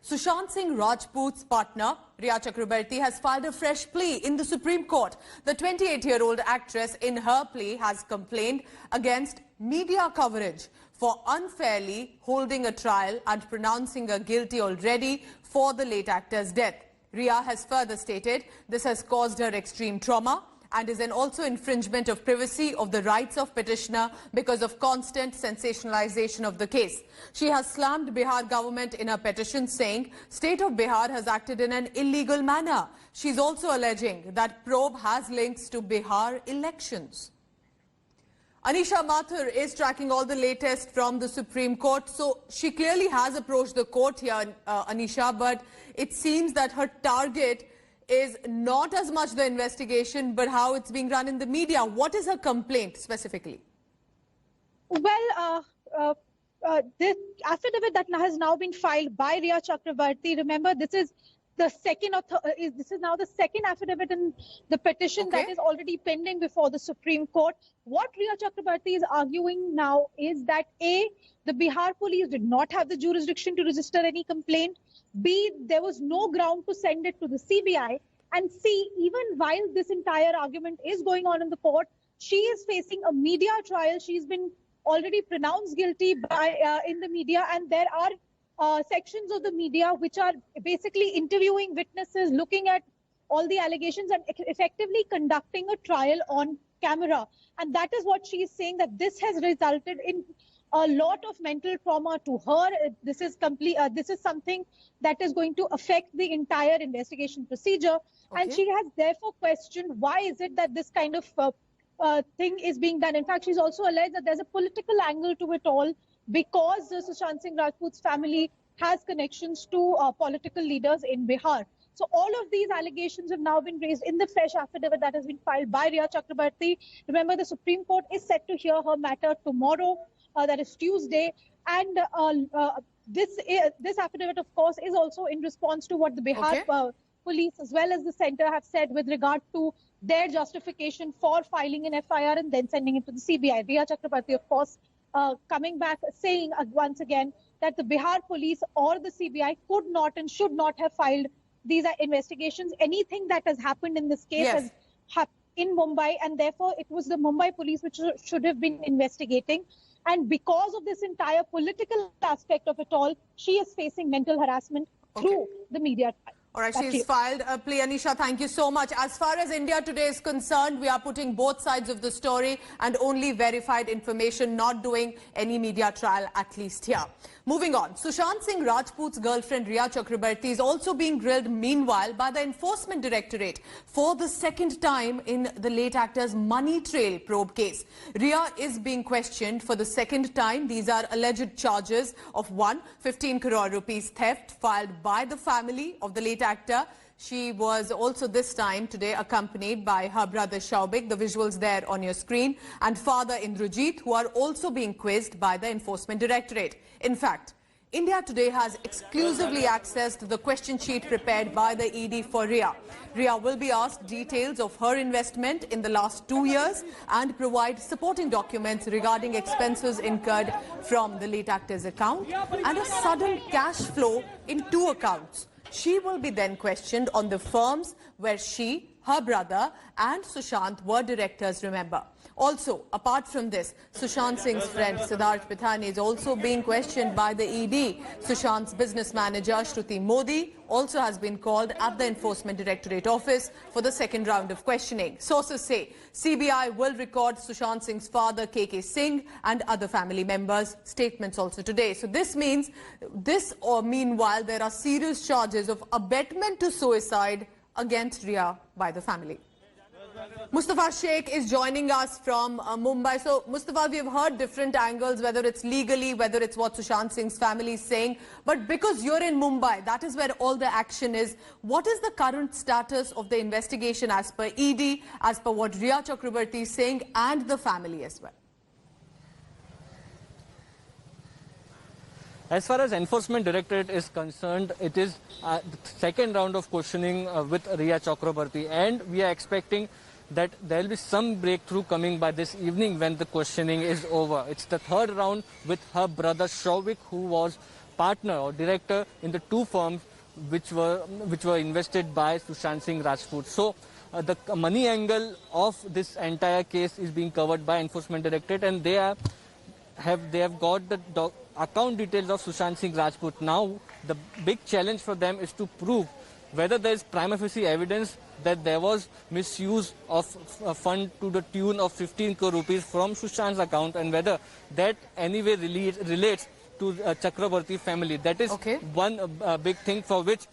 Sushant Singh Rajput's partner, Rhea Chakrabarti, has filed a fresh plea in the Supreme Court. The 28-year-old actress in her plea has complained against media coverage for unfairly holding a trial and pronouncing her guilty already for the late actor's death. Rhea has further stated this has caused her extreme trauma and is an also infringement of privacy of the rights of petitioner because of constant sensationalization of the case. She has slammed Bihar government in her petition, saying state of Bihar has acted in an illegal manner. She is also alleging that probe has links to Bihar elections. Anisha Mathur is tracking all the latest from the Supreme Court. So she clearly has approached the court here, Anisha, but it seems that her target is not as much the investigation, but how it's being run in the media. What is her complaint specifically? Well, this affidavit that has now been filed by Rhea Chakrabarti, remember, this is the second this is now the second affidavit in the petition that is already pending before the Supreme Court. What Rhea Chakrabarti is arguing now is that A, the Bihar police did not have the jurisdiction to register any complaint. B, there was no ground to send it to the CBI. And C, even while this entire argument is going on in the court, she is facing a media trial. She's been already pronounced guilty by in the media, and there are sections of the media which are basically interviewing witnesses, looking at all the allegations and effectively conducting a trial on camera. And that is what she is saying, that this has resulted in a lot of mental trauma to her. This is something that is going to affect the entire investigation procedure. And she has therefore questioned why is it that this kind of thing is being done. In fact, she's also alleged that there's a political angle to it all because Sushant Singh Rajput's family has connections to political leaders in Bihar. So all of these allegations have now been raised in the fresh affidavit that has been filed by Rhea Chakrabarti. Remember, the Supreme Court is set to hear her matter tomorrow, that is Tuesday. And this affidavit, of course, is also in response to what the Bihar police as well as the center have said with regard to their justification for filing an FIR and then sending it to the CBI. Rhea Chakrabarti, of course, coming back saying once again that the Bihar police or the CBI could not and should not have filed these investigations. Anything that has happened in this case has happened in Mumbai, and therefore it was the Mumbai police which should have been investigating. And because of this entire political aspect of it all, she is facing mental harassment through the media trial. All right, she's filed a plea. Anisha, thank you so much. As far as India Today is concerned, we are putting both sides of the story and only verified information, not doing any media trial, at least here. Moving on, Sushant Singh Rajput's girlfriend Rhea Chakrabarti is also being grilled meanwhile by the Enforcement Directorate for the second time in the late actor's money trail probe case. Rhea is being questioned for the second time. These are alleged charges of 15 crore rupees theft filed by the family of the late actor. She was also this time today accompanied by her brother Shaubik, the visuals there on your screen, and father Indrajit, who are also being quizzed by the Enforcement Directorate. In fact, India Today has exclusively accessed the question sheet prepared by the ED for Rhea. Rhea will be asked details of her investment in the last 2 years and provide supporting documents regarding expenses incurred from the late actor's account and a sudden cash flow in 2 accounts. She will be then questioned on the firms where she, her brother and Sushant were directors, remember. Also, apart from this, Sushant Singh's friend Siddharth Pithani is also being questioned by the ED. Sushant's business manager Shruti Modi also has been called at the Enforcement Directorate office for the second round of questioning. Sources say CBI will record Sushant Singh's father KK Singh and other family members' statements also today. So this means meanwhile there are serious charges of abetment to suicide against Rhea by the family. Mustafa Sheikh is joining us from Mumbai. So, Mustafa, we have heard different angles, whether it's legally, whether it's what Sushant Singh's family is saying. But because you're in Mumbai, that is where all the action is. What is the current status of the investigation as per ED, as per what Rhea Chakrabarti is saying, and the family as well? As far as Enforcement Directorate is concerned, it is the second round of questioning with Rhea Chakrabarti, and we are expecting that there will be some breakthrough coming by this evening when the questioning is over. It's the third round with her brother Shaubik, who was partner or director in the two firms which were invested by Sushant Singh Rajput. So the money angle of this entire case is being covered by Enforcement Directorate, and they have got the account details of Sushant Singh Rajput. Now the big challenge for them is to prove whether there is prima facie evidence that there was misuse of a fund to the tune of 15 crore rupees from Sushant's account, and whether that anyway relates to Chakrabarti family. That is one big thing for which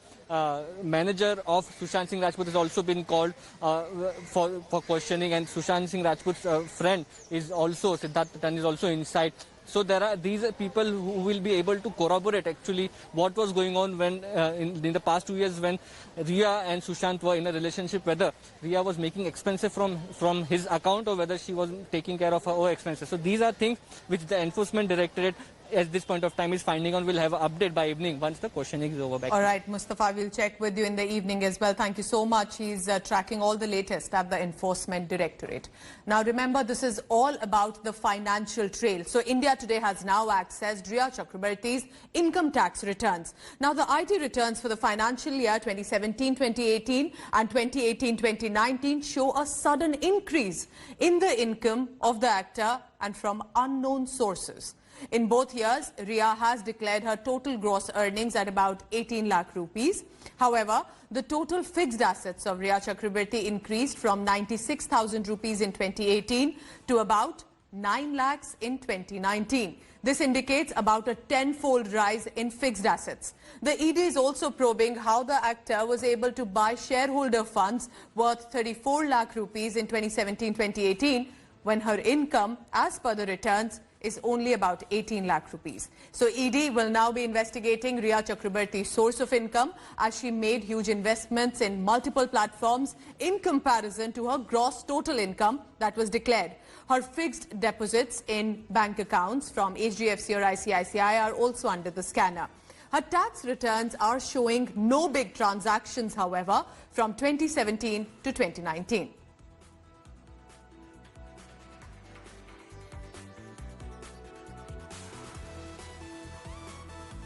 manager of Sushant Singh Rajput has also been called for questioning, and Sushant Singh Rajput's friend is also, Siddharth Tatan, is also inside. So there are these people who will be able to corroborate actually what was going on when in the past 2 years when Riya and Sushant were in a relationship, whether Riya was making expenses from his account or whether she was taking care of her own expenses. So these are things which the Enforcement Directorate at this point of time is finding on. We'll have an update by evening once the questioning is over. All right, Mustafa, we'll check with you in the evening as well. Thank you so much. He's tracking all the latest at the Enforcement Directorate. Now remember, this is all about the financial trail. So India Today has now accessed Riya Chakrabarti's income tax returns. Now the IT returns for the financial year 2017-2018 and 2018-2019 show a sudden increase in the income of the actor and from unknown sources. In both years, Riya has declared her total gross earnings at about 18 lakh rupees. However, the total fixed assets of Riya Chakrabarti increased from 96,000 rupees in 2018 to about 9 lakhs in 2019. This indicates about a tenfold rise in fixed assets. The ED is also probing how the actor was able to buy shareholder funds worth 34 lakh rupees in 2017-2018 when her income, as per the returns, is only about 18 lakh rupees. So ED will now be investigating Riya Chakrabarti's source of income as she made huge investments in multiple platforms in comparison to her gross total income that was declared. Her fixed deposits in bank accounts from HDFC or ICICI are also under the scanner. Her tax returns are showing no big transactions, however, from 2017 to 2019.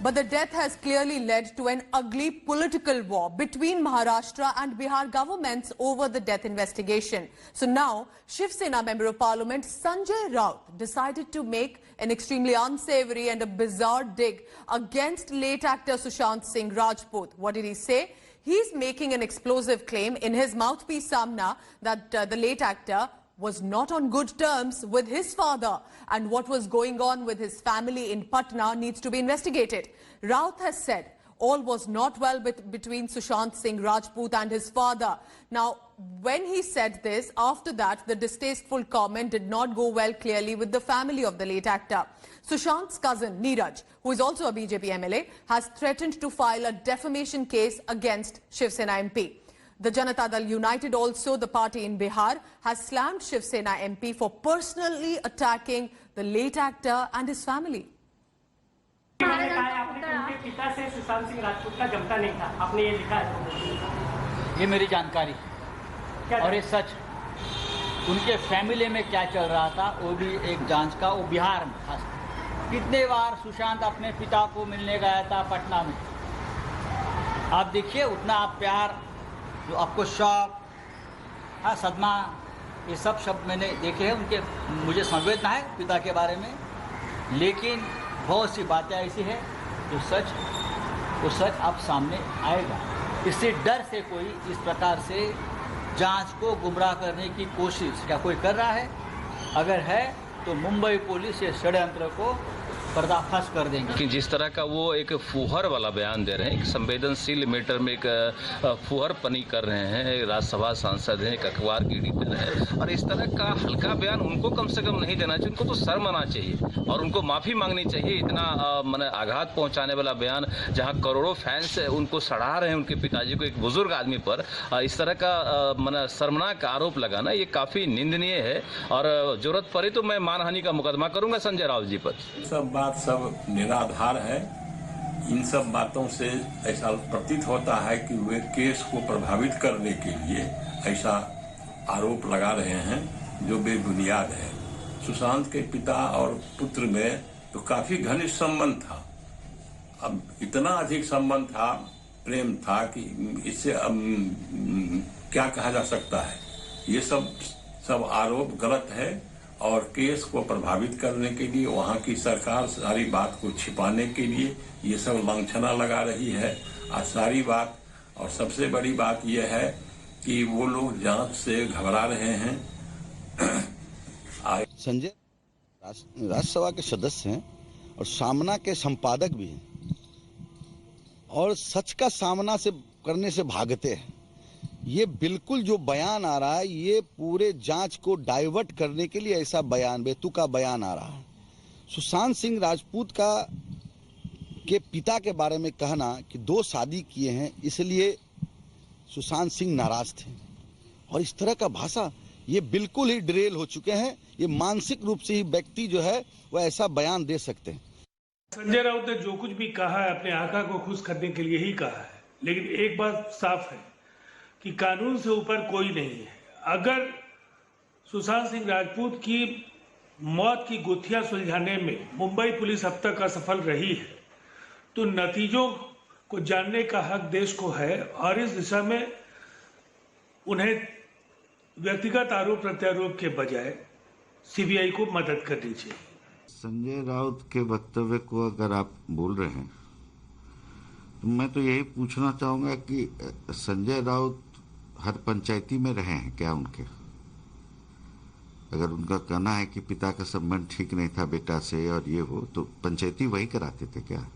But the death has clearly led to an ugly political war between Maharashtra and Bihar governments over the death investigation. So now, Shiv Sena Member of Parliament Sanjay Raut decided to make an extremely unsavory and a bizarre dig against late actor Sushant Singh Rajput. What did he say? He's making an explosive claim in his mouthpiece Samna that the late actor was not on good terms with his father, and what was going on with his family in Patna needs to be investigated. Raut has said all was not well between Sushant Singh Rajput and his father. Now, when he said this, after that, the distasteful comment did not go well clearly with the family of the late actor. Sushant's cousin, Neeraj, who is also a BJP MLA, has threatened to file a defamation case against Shiv Sena MP. The Janata Dal United, also the party in Bihar, has slammed Shiv Sena MP for personally attacking the late actor and his family. ये मेरी जानकारी और ये सच उनके family में क्या चल रहा था वो भी एक जांच का वो बिहार में खास कितने बार सुशांत अपने पिता को मिलने गया था पटना में आप देखिए उतना आप प्यार जो आपको शौक हाँ सदमा ये सब शब्द मैंने देखे हैं उनके मुझे संवेदना है पिता के बारे में लेकिन बहुत सी बातें ऐसी है जो सच अब सामने आएगा इससे डर से कोई इस प्रकार से जांच को गुमराह करने की कोशिश क्या कोई कर रहा है अगर है तो मुंबई पुलिस ये षड्यंत्र को पर्दाफाश कर देंगे कि जिस तरह का वो एक फुहर वाला बयान दे रहे हैं एक संवेदनशील मैटर में एक फुहरपनी कर रहे हैं राज्यसभा सांसद हैं एक अखबार की एडिटर है और इस तरह का हल्का बयान उनको कम से कम नहीं देना चाहिए उनको तो शर्म आना चाहिए और उनको माफ़ी मांगनी चाहिए इतना माने आघात पहुंचाने वाला बयान जहां करोड़ों फैंस उनको सराह रहे हैं उनके पिताजी को एक बुजुर्ग आदमी पर इस तरह का माने शर्मनाक आरोप लगाना ये काफ़ी निंदनीय है और जरूरत पड़ी तो मैं मानहानि का मुकदमा करूंगा संजय राउत जी पर बात सब निराधार है इन सब बातों से ऐसा प्रतीत होता है कि वे केस को प्रभावित करने के लिए ऐसा आरोप लगा रहे हैं जो बेबुनियाद है सुशांत के पिता और पुत्र में तो काफी घनिष्ठ संबंध था अब इतना अधिक संबंध था, प्रेम था कि इससे क्या कहा जा सकता है। ये सब आरोप गलत है और केस को प्रभावित करने के लिए वहां की सरकार सारी बात को छिपाने के लिए ये सब लांछना लगा रही है। आज सारी बात और सबसे बड़ी बात यह है कि वो लोग जांच से घबरा रहे हैं। संजय राज्यसभा के सदस्य हैं और सामना के संपादक भी हैं और सच का सामना से करने से भागते हैं। ये बिल्कुल जो बयान आ रहा है ये पूरे जांच को डाइवर्ट करने के लिए ऐसा बयान, बेतुका बयान आ रहा है। सुशांत सिंह राजपूत के पिता के बारे में कहना कि 2 शादी किए हैं इसलिए सुशांत सिंह नाराज थे और इस तरह का भाषा, ये बिल्कुल ही डिरेल हो चुके हैं। ये मानसिक रूप से ही व्यक्ति जो है वह ऐसा बयान दे सकते हैं। संजय राउत ने जो कुछ भी कहा है अपने आका को खुश करने के लिए ही कहा है, लेकिन एक बात साफ है कि कानून से ऊपर कोई नहीं है। अगर सुशांत सिंह राजपूत की मौत की गुत्थियां सुलझाने में मुंबई पुलिस अब तक असफल रही है तो नतीजों को जानने का हक देश को है और इस दिशा में उन्हें व्यक्तिगत आरोप प्रत्यारोप के बजाय सीबीआई को मदद करनी चाहिए। संजय राउत के वक्तव्य को अगर आप बोल रहे हैं तो मैं तो यही पूछना चाहूंगा कि संजय राउत हर पंचायती में रहे हैं क्या उनके? अगर उनका कहना है कि पिता का संबंध ठीक नहीं था बेटा से और ये वो, तो पंचायती वही कराते थे क्या?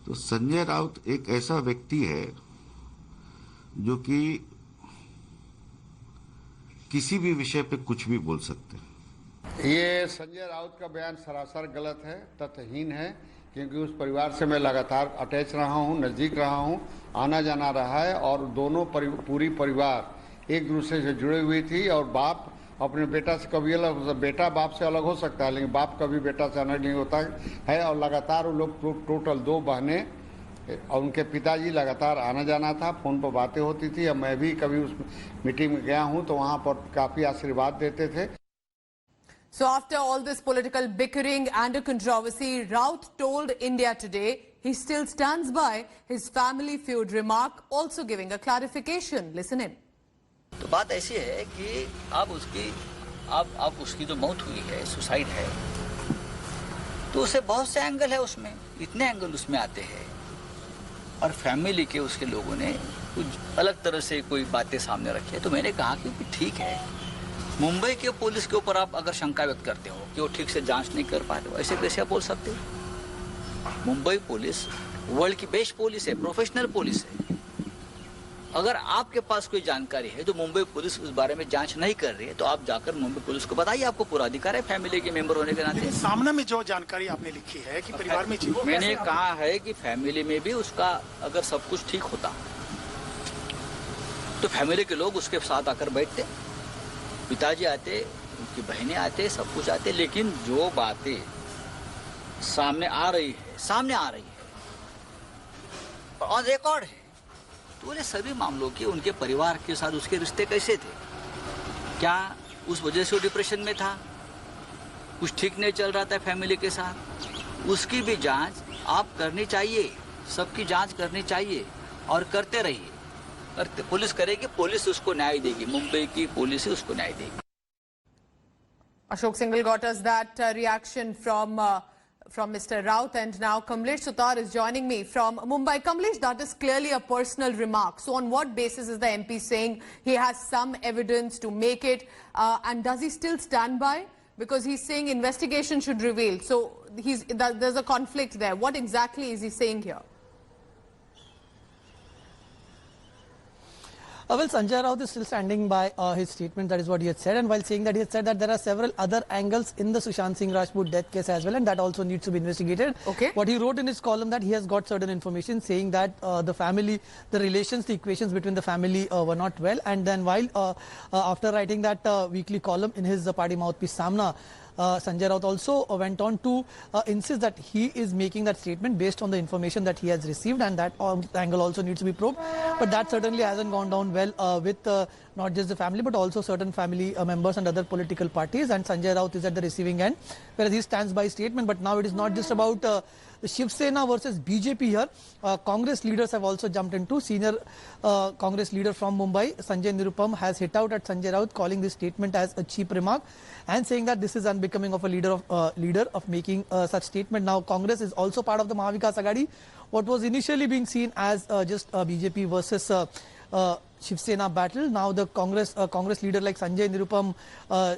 तो संजय राउत एक ऐसा व्यक्ति है जो कि किसी भी विषय पे कुछ भी बोल सकते हैं। ये संजय राउत का बयान सरासर गलत है, तथ्यहीन है, क्योंकि उस परिवार से मैं लगातार अटैच रहा हूँ, नज़दीक रहा हूँ, आना जाना रहा है और दोनों पूरी परिवार एक दूसरे से जुड़े हुई थी और बाप अपने बेटा से कभी अलग, बेटा बाप से अलग हो सकता है लेकिन बाप कभी बेटा से अलग नहीं होता है। और लगातार वो लोग टोटल 2 बहनें और उनके पिताजी लगातार आना जाना था, फ़ोन पर बातें होती थी। अब मैं भी कभी उस मीटिंग में गया हूँ तो वहाँ पर काफ़ी आशीर्वाद देते थे। So after all this political bickering and a controversy, Raut told India Today he still stands by his family feud remark, also giving a clarification. Listen in. तो बात ऐसी है कि अब उसकी जो मौत हुई है, सुसाइड है, तो उसे बहुत से एंगल है उसमें, इतने एंगल उसमें आते हैं और फैमिली के उसके लोगों ने कुछ अलग तरह से कोई बातें सामने रखी है। तो मैंने कहा कि ठीक है, मुंबई के पुलिस के ऊपर आप अगर शंका व्यक्त करते हो कि वो ठीक से जांच नहीं कर पाते हो, ऐसे कैसे आप बोल सकते हो? मुंबई पुलिस वर्ल्ड की बेस्ट पुलिस है, प्रोफेशनल पुलिस है। अगर आपके पास कोई जानकारी है तो मुंबई पुलिस उस बारे में जांच नहीं कर रही है तो आप जाकर मुंबई पुलिस को बताइए, आपको पूरा अधिकार है फैमिली के मेंबर होने के नाते। सामने में जो जानकारी आपने लिखी है कि परिवार में मैंने कहा है कि फैमिली में भी उसका अगर सब कुछ ठीक होता तो फैमिली के लोग उसके साथ आकर बैठते, पिताजी आते, उनकी बहनें आते, सब कुछ आते, लेकिन जो बातें सामने आ रही है ऑन रिकॉर्ड है, तो बोले सभी मामलों के उनके परिवार के साथ उसके रिश्ते कैसे थे, क्या उस वजह से वो डिप्रेशन में था, कुछ ठीक नहीं चल रहा था फैमिली के साथ, उसकी भी जांच आप करनी चाहिए, सबकी जांच करनी चाहिए और करते रहिए। पुलिस करेगी, पुलिस उसको न्याय देगी, मुंबई की पुलिस ही उसको न्याय देगी। Ashok Singhal got us that reaction from Mr. Raut, and now Kamlesh Sutar is joining me from Mumbai. Kamlesh, that is clearly a personal remark. So on what basis is the MP saying he has some evidence to make it, and does he still stand by? Because he's saying investigation should reveal. So there's a conflict there. What exactly is he saying here? Well, Sanjay Raut is still standing by his statement. That is what he had said, and while saying that, he had said that there are several other angles in the Sushant Singh Rajput death case as well, and that also needs to be investigated. Okay. What he wrote in his column, that he has got certain information saying that the family, the relations, the equations between the family were not well, and then while after writing that weekly column in his party mouthpiece Samna, Sanjay Raut also went on to insist that he is making that statement based on the information that he has received, and that angle also needs to be probed. But that certainly hasn't gone down well with not just the family but also certain family members and other political parties, and Sanjay Raut is at the receiving end, whereas he stands by his statement. But now it is not just about the Shiv Sena versus BJP here. Congress leaders have also jumped into. Senior Congress leader from Mumbai, Sanjay Nirupam, has hit out at Sanjay Raut, calling this statement as a cheap remark and saying that this is unbecoming of a leader of making such statement. Now, Congress is also part of the Mahavikas Aghadi. What was initially being seen as just BJP versus Shiv Sena battle, now the Congress leader like Sanjay Nirupam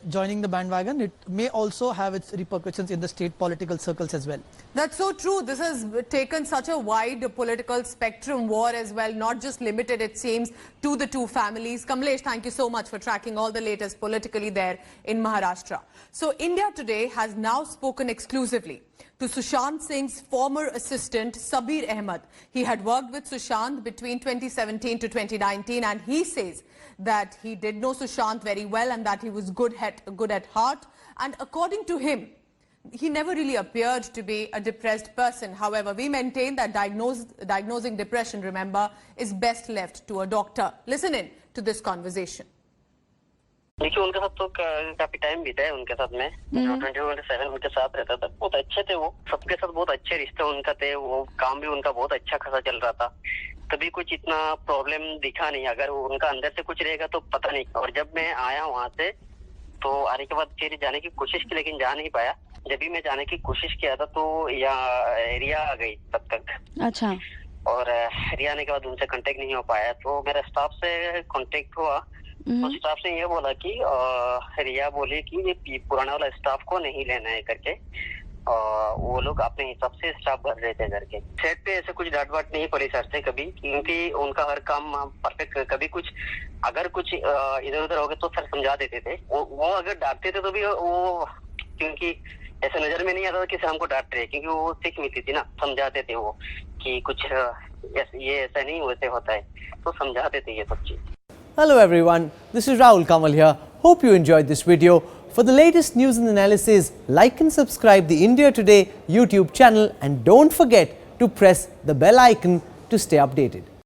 joining the bandwagon, it may also have its repercussions in the state political circles as well. That's so true. This has taken such a wide political spectrum war as well, not just limited, it seems, to the two families. Kamlesh, thank you so much for tracking all the latest politically there in Maharashtra. So India Today has now spoken exclusively to Sushant Singh's former assistant, Sabir Ahmed. He had worked with Sushant between 2017 to 2019, and he says that he did know Sushant very well and that he was good at heart. And according to him, he never really appeared to be a depressed person. However, we maintain that diagnosing depression, remember, is best left to a doctor. Listen in to this conversation. देखिए उनके साथ तो काफी time बीता है उनके साथ में 24/7 उनके साथ रहता था। बहुत अच्छे थे वो, सबके साथ बहुत अच्छे रिश्ते उनका थे। वो काम भी उनका बहुत अच्छा खासा चल रहा था, कभी कुछ इतना प्रॉब्लम दिखा नहीं। अगर वो उनका अंदर से कुछ रहेगा तो पता नहीं। और जब मैं आया वहाँ से तो आने के बाद फिर जाने की कोशिश की, लेकिन जा नहीं पाया। जब भी मैं जाने की कोशिश किया था तो यहाँ रिया आ गई तब तक। अच्छा। और रिया आने के बाद उनसे कांटेक्ट नहीं हो पाया, तो मेरा स्टाफ से कांटेक्ट हुआ तो स्टाफ ने ये बोला कि रिया बोली कि ये पुराना वाला स्टाफ को नहीं लेना है करके। वो लोग अपने हिसाब से स्टाफ भर रहे थे करके। सेट पे ऐसे कुछ डांट वाट नहीं पड़ी सर से कभी, क्योंकि उनका हर काम परफेक्ट। कभी कुछ अगर कुछ इधर उधर हो गया तो सर समझा देते थे। वो अगर डांटते थे तो भी वो, क्योंकि ऐसे नजर में नहीं आता था कि सर हमको डांट रहे, क्योंकि वो सीख मिलती थी ना, समझाते थे वो कि कुछ ये ऐसा नहीं वैसे होता है, तो समझाते थे ये सब चीज। Hello everyone, this is Rahul Kamal here. Hope you enjoyed this video. For the latest news and analysis, like and subscribe the India Today YouTube channel and don't forget to press the bell icon to stay updated.